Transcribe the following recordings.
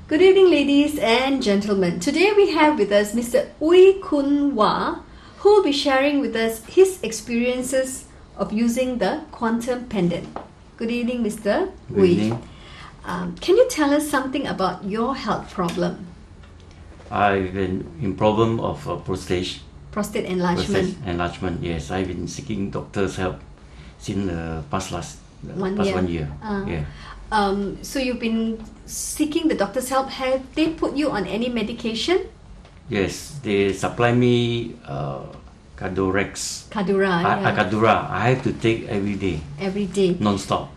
Good evening, ladies and gentlemen. Today we have with us Mr. Ooi Khoon Wah, who will be sharing with us his experiences of using the quantum pendant. Good evening, Mr. Good Ooi. evening. Can you tell us something about your health problem? I've been in problem of Prostate enlargement. prostate enlargement. Yes, I've been seeking doctor's help since the past 1 year. Yeah. So you've been seeking the doctor's help. Have they put you on any medication? Yes, they supply me Cadorex. Cadura, yeah. Cadura. I have to take every day, Every day. non-stop.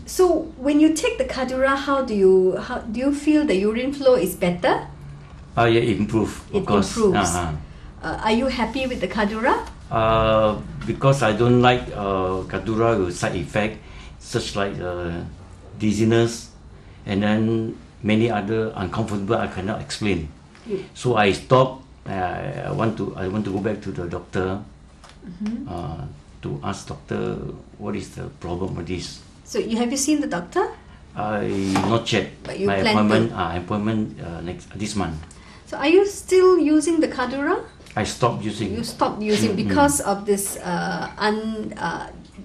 So when you take the Cadura, how do you feel the urine flow is better? Yeah, improve. It of course. improves. Are you happy with the Cadura? Because I don't like Cadura with side effect, such like dizziness, and then many other uncomfortable I cannot explain. So I stop. I want to go back to the doctor to ask doctor what is the problem with this. So have you seen the doctor? Not yet. But you My plan appointment this month. So are you still using the Cadura? I stopped using. You stopped using because of this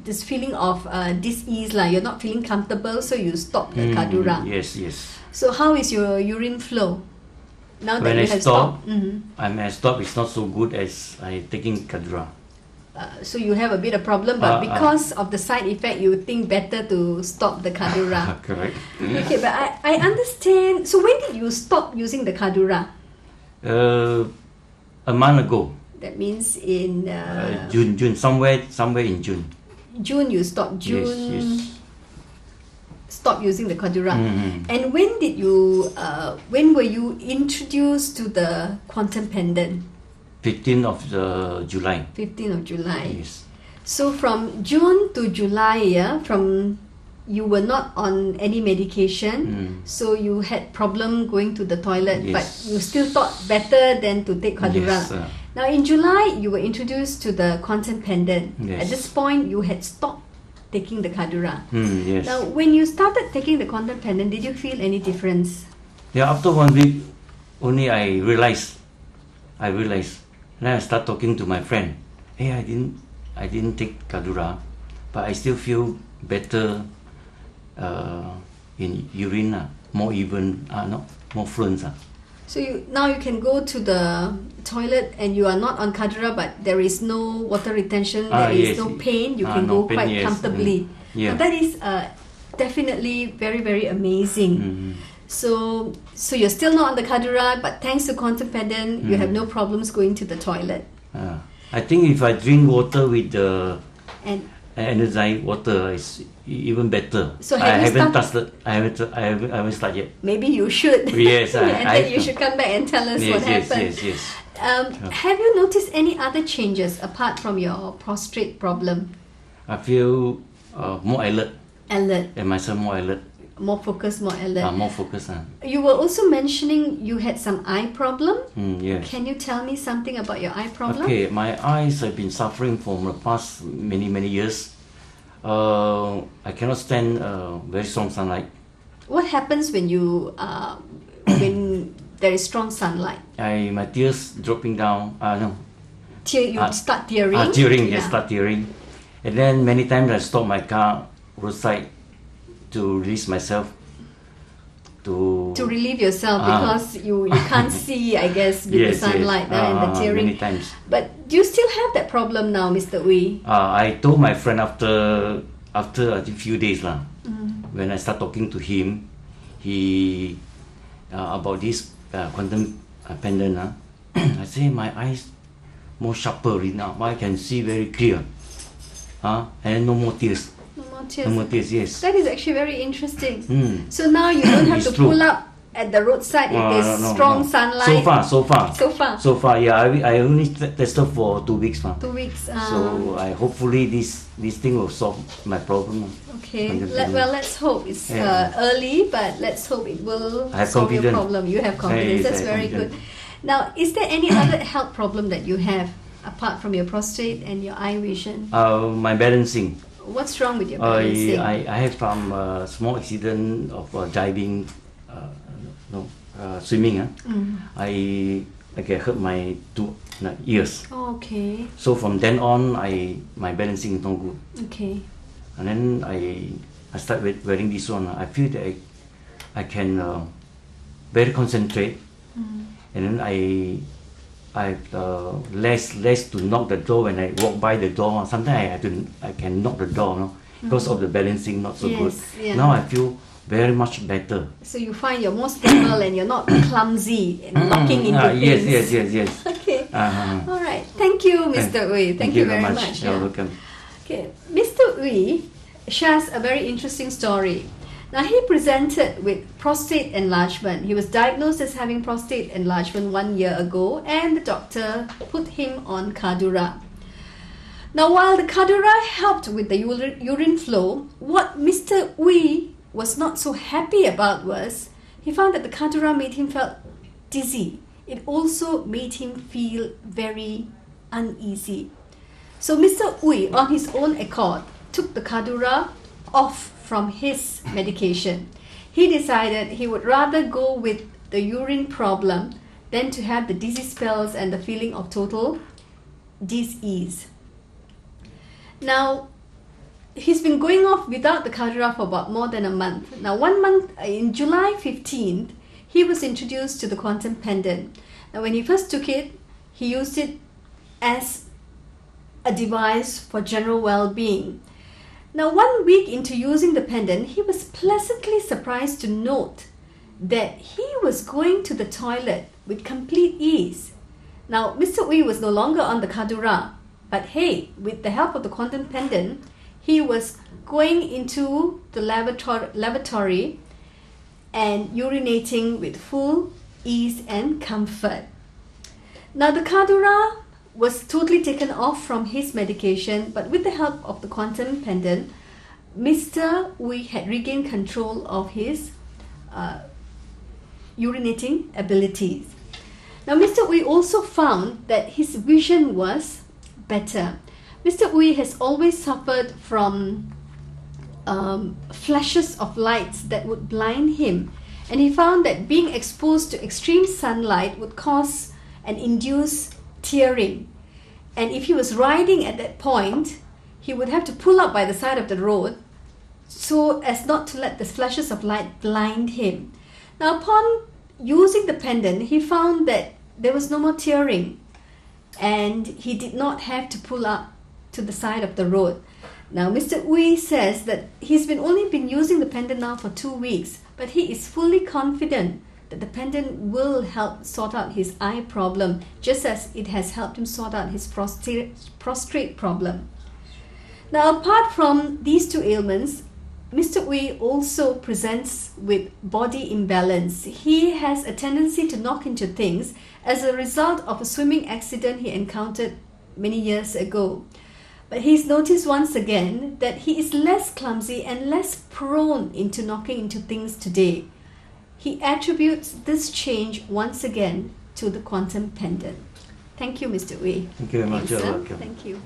this feeling of dis-ease, you're not feeling comfortable, so you stop the Cadura. Yes, yes. So how is your urine flow now that When you I have stop, stopped? it's not so good as I taking Cadura. So you have a bit of problem, but because of the side effect, you would think better to stop the Cadura. Correct. Okay, but I understand. So when did you stop using the Cadura? A month ago. That means in June, somewhere in June. June you stopped. Yes. Stop using the Cadura. And when did you? When were you introduced to the quantum pendant? 15th of July. 15th of July. Yes. So from June to July, you were not on any medication, so you had problem going to the toilet, Yes. but you still thought better than to take Cadura. Yes, Now in July, you were introduced to the quantum pendant. Yes. At this point, you had stopped taking the Cadura. Yes. Now when you started taking the quantum pendant, did you feel any difference? Yeah, after 1 week, only I realized. Then I start talking to my friend. Hey, I didn't take Cadura, but I still feel better in urine, more even, more fluent. So now you can go to the toilet and you are not on Cadura, but there is no water retention, there is yes. no pain, you can No go pain, quite yes. comfortably. Yeah. Now that is definitely very, very amazing. So you're still not on the Cadura, but thanks to quantum pendant, you have no problems going to the toilet. I think if I drink water with the And energized water, is even better. So I have you haven't started- touched it. I haven't started yet. maybe you should. Yes, and I then you should come back and tell us what happened. Yes. Have you noticed any other changes apart from your prostate problem? I feel more alert, Alert, and myself more alert, more focused, more alert. more focused. You were also mentioning you had some eye problem. Yes. Can you tell me something about your eye problem? Okay, my eyes have been suffering from the past many years. I cannot stand very strong sunlight. What happens when you when there is strong sunlight? My tears dropping down. You start tearing. Tearing. Yeah. Yes, start tearing. And then many times I stop my car roadside to release myself. To relieve yourself because you can't see, I guess, with the sunlight and the tearing. Many times. But do you still have that problem now, Mr. Ooi? I told my friend after I think few days when I start talking to him, he about this quantum pendant. I say my eyes more sharper now. I can see very clear. And no more tears. No more tears. No more tears. Yes. That is actually very interesting. So now you don't have to It's true. pull up at the roadside if there's strong sunlight. So far, yeah. I only tested for 2 weeks. 2 weeks. So hopefully this thing will solve my problem. Okay. Let's hope it's early, but let's hope it will solve your confidence. problem. You have confidence. That's very good. Now, is there any other health problem that you have apart from your prostate and your eye vision? My balancing. What's wrong with your balancing? I have some small accident of diving swimming, I get hurt my two ears. Okay. So from then on, my balancing is not good. Okay. And then I start wearing this one. I feel that I can very concentrate, and then I less to knock the door when I walk by the door. Sometimes I can knock the door, because of the balancing not so good. Yeah. Now I feel very much better. So you find you're more stable and you're not clumsy and knocking into things. Yes. Okay. All right. Thank you, Mr. Ooi. Thank you very much. You're welcome. Okay. Mr. Ooi shares a very interesting story. Now, he presented with prostate enlargement. He was diagnosed as having prostate enlargement 1 year ago, and the doctor put him on Cadura. Now, while the Cadura helped with the urine flow, what Mr. Ooi was not so happy about was he found that the Cadura made him feel dizzy. It also made him feel very uneasy. So Mr. Ooi, on his own accord, took the Cadura off from his medication. He decided he would rather go with the urine problem than to have the dizzy spells and the feeling of total dis-ease. Now, he's been going off without the Cadura for about more than a month. Now, 1 month, in July 15th, he was introduced to the quantum pendant. Now, when he first took it, he used it as a device for general well-being. Now, 1 week into using the pendant, he was pleasantly surprised to note that he was going to the toilet with complete ease. Now, Mr. Ooi was no longer on the Cadura, but hey, with the help of the quantum pendant, he was going into the lavatory and urinating with full ease and comfort. Now, the Cadura was totally taken off from his medication, but with the help of the quantum pendant, Mr. Ooi had regained control of his urinating abilities. Now, Mr. Ooi also found that his vision was better. Mr. Ooi has always suffered from flashes of lights that would blind him, and he found that being exposed to extreme sunlight would cause and induce tearing. And if he was riding at that point, he would have to pull up by the side of the road so as not to let the flashes of light blind him. Now, upon using the pendant, he found that there was no more tearing and he did not have to pull up to the side of the road. Now, Mr. Ooi says that he's only been using the pendant now for 2 weeks, but he is fully confident that the pendant will help sort out his eye problem, just as it has helped him sort out his prostate problem. Now, apart from these two ailments, Mr. Ooi also presents with body imbalance. He has a tendency to knock into things as a result of a swimming accident he encountered many years ago. But he's noticed once again that he is less clumsy and less prone into knocking into things today. He attributes this change once again to the quantum pendant. Thank you, Mr. Ooi. Thank you very much. Thanks, sir. You're welcome. Thank you.